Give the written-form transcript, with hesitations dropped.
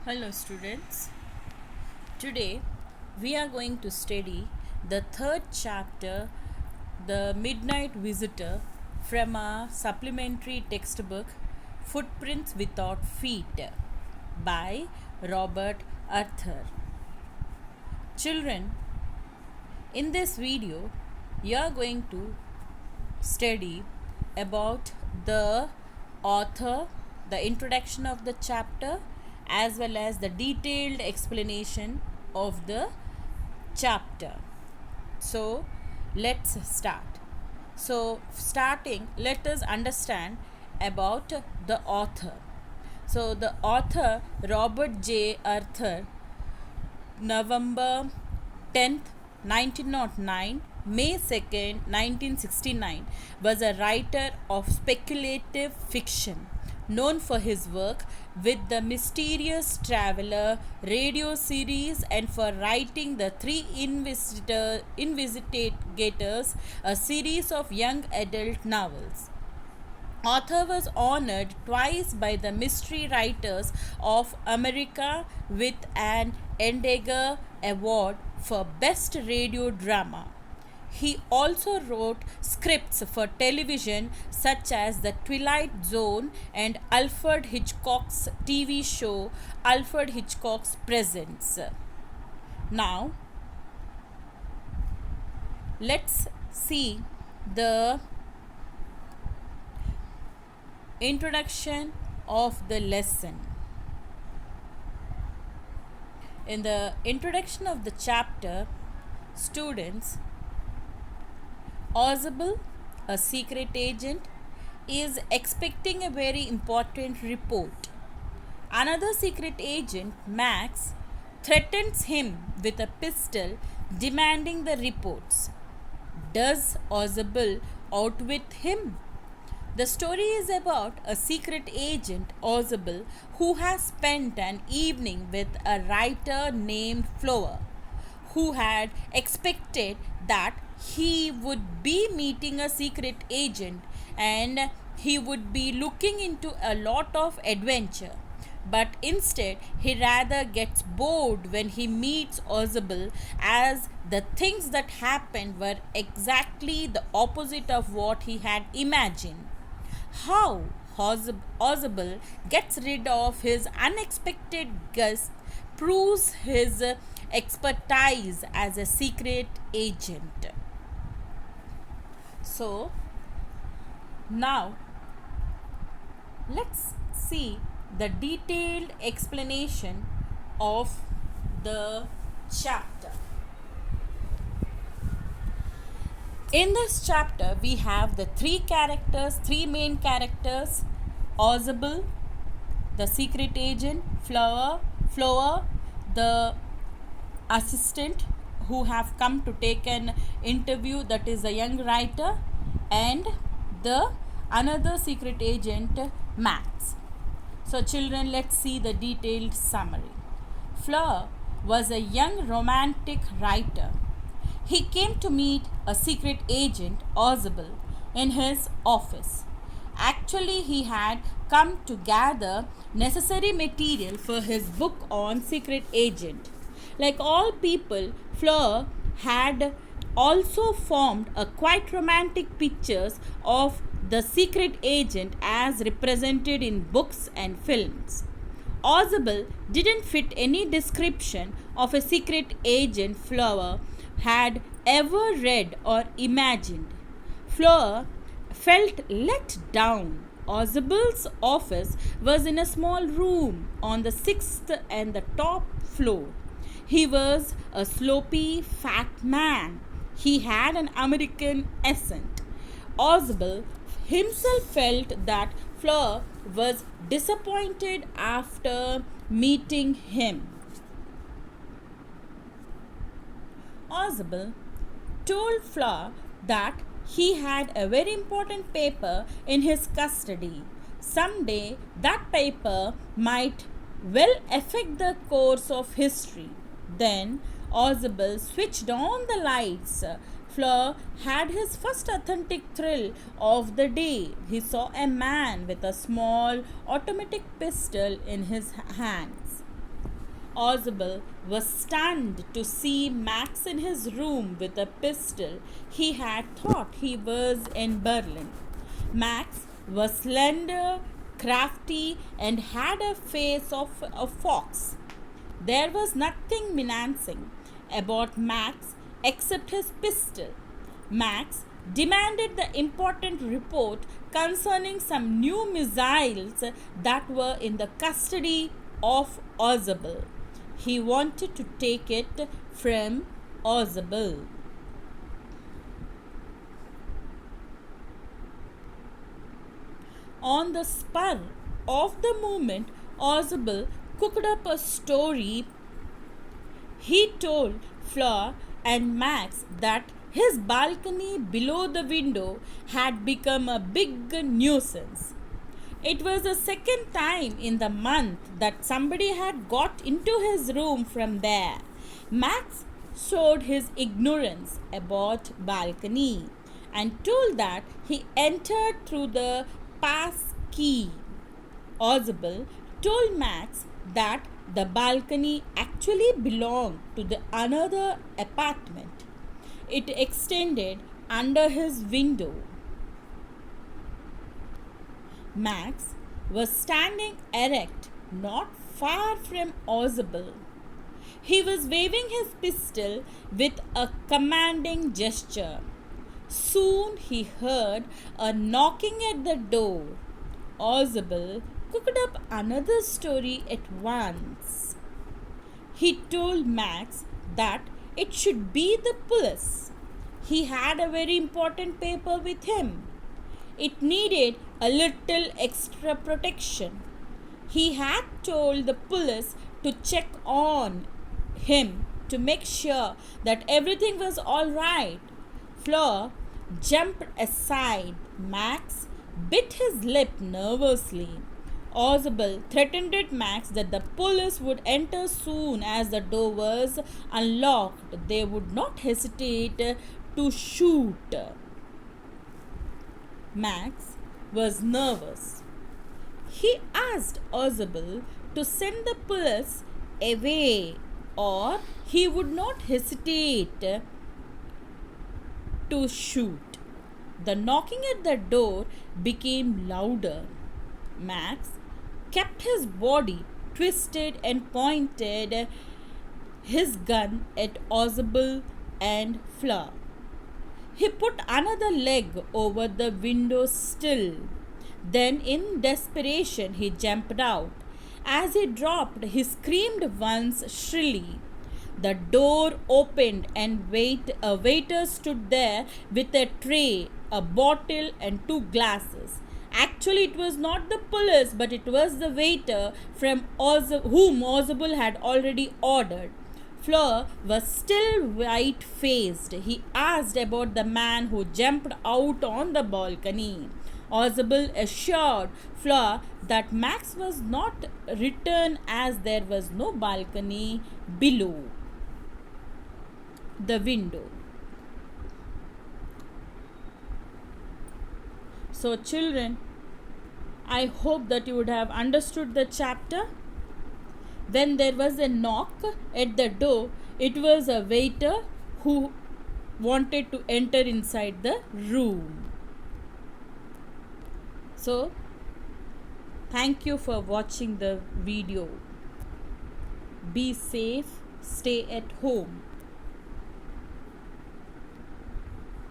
Hello students. Today we are going to study the third chapter, The Midnight Visitor, from our supplementary textbook Footprints Without Feet by Robert Arthur. Children, in this video you are going to study about the author, the introduction of the chapter, as well as the detailed explanation of the chapter. So, let's start. So, starting, let us understand about the author. So, the author Robert J. Arthur, November 10th, 1909, May 2nd, 1969, was a writer of speculative fiction known for his work with the Mysterious Traveler radio series and for writing the Three Investigators, a series of young adult novels. Arthur was honored twice by the Mystery Writers of America with an Endeavor Award for Best Radio Drama. He also wrote scripts for television such as The Twilight Zone and Alfred Hitchcock's TV show Alfred Hitchcock's Presents. Now, let's see the introduction of the lesson. In the introduction of the chapter, students, Ozable, a secret agent, is expecting a very important report. Another secret agent, Max, threatens him with a pistol, demanding the reports. Does Ozable outwit him? The story is about a secret agent, Ozable, who has spent an evening with a writer named Flower, who had expected that he would be meeting a secret agent and he would be looking into a lot of adventure. But instead, he rather gets bored when he meets Ozable, as the things that happened were exactly the opposite of what he had imagined. How Ozable gets rid of his unexpected guest proves his expertise as a secret agent. So, now let's see the detailed explanation of the chapter. In this chapter, we have the three main characters: Ozable, the secret agent, Flower, the assistant who have come to take an interview, that is a young writer, and the another secret agent, Max. So, children, let's see the detailed summary. Flower was a young romantic writer. He came to meet a secret agent, Ozable, in his office. Actually, he had come to gather necessary material for his book on secret agent. Like all people, Flower had also formed a quite romantic pictures of the secret agent as represented in books and films. Ozable didn't fit any description of a secret agent Flower had ever read or imagined. Flower felt let down. Ozable's office was in a small room on the sixth and the top floor. He was a slopy, fat man. He had an American accent. Ozable himself felt that Flower was disappointed after meeting him. Ozable told Flower that he had a very important paper in his custody. Someday that paper might well affect the course of history. Then Ozable switched on the lights. Flower had his first authentic thrill of the day. He saw a man with a small automatic pistol in his hands. Oswald was stunned to see Max in his room with a pistol. He had thought he was in Berlin. Max was slender, crafty, and had a face of a fox. There was nothing menacing about Max except his pistol. Max demanded the important report concerning some new missiles that were in the custody of Oswald. He wanted to take it from Oswald. On the spur of the moment, Oswald cooked up a story. He told Fleur and Max that his balcony below the window had become a big nuisance. It was the second time in the month that somebody had got into his room from there. Max showed his ignorance about balcony and told that he entered through the pass key. Oswald told Max that the balcony actually belonged to the another apartment. It extended under his window. Max was standing erect not far from Oswald. He was waving his pistol with a commanding gesture. Soon he heard a knocking at the door. Oswald cooked up another story at once. He told Max that it should be the police. He had a very important paper with him. It needed a little extra protection. He had told the police to check on him to make sure that everything was all right. Fleur jumped aside. Max bit his lip nervously. Oswald threatened Max that the police would enter soon as the door was unlocked. They would not hesitate to shoot. Max was nervous. He asked Oswald to send the police away or he would not hesitate to shoot. The knocking at the door became louder. Max kept his body twisted and pointed his gun at Oswald and Fleur. He put another leg over the window sill. Then, in desperation, he jumped out. As he dropped, he screamed once shrilly. The door opened and a waiter stood there with a tray, a bottle, and 2 glasses. Actually, it was not the police, but it was the waiter from whom Oswald had already ordered. Fleur was still white-faced. He asked about the man who jumped out on the balcony. Oswald assured Fleur that Max was not returned as there was no balcony below the window. So children, I hope that you would have understood the chapter. When there was a knock at the door, it was a waiter who wanted to enter inside the room. So, thank you for watching the video. Be safe, stay at home.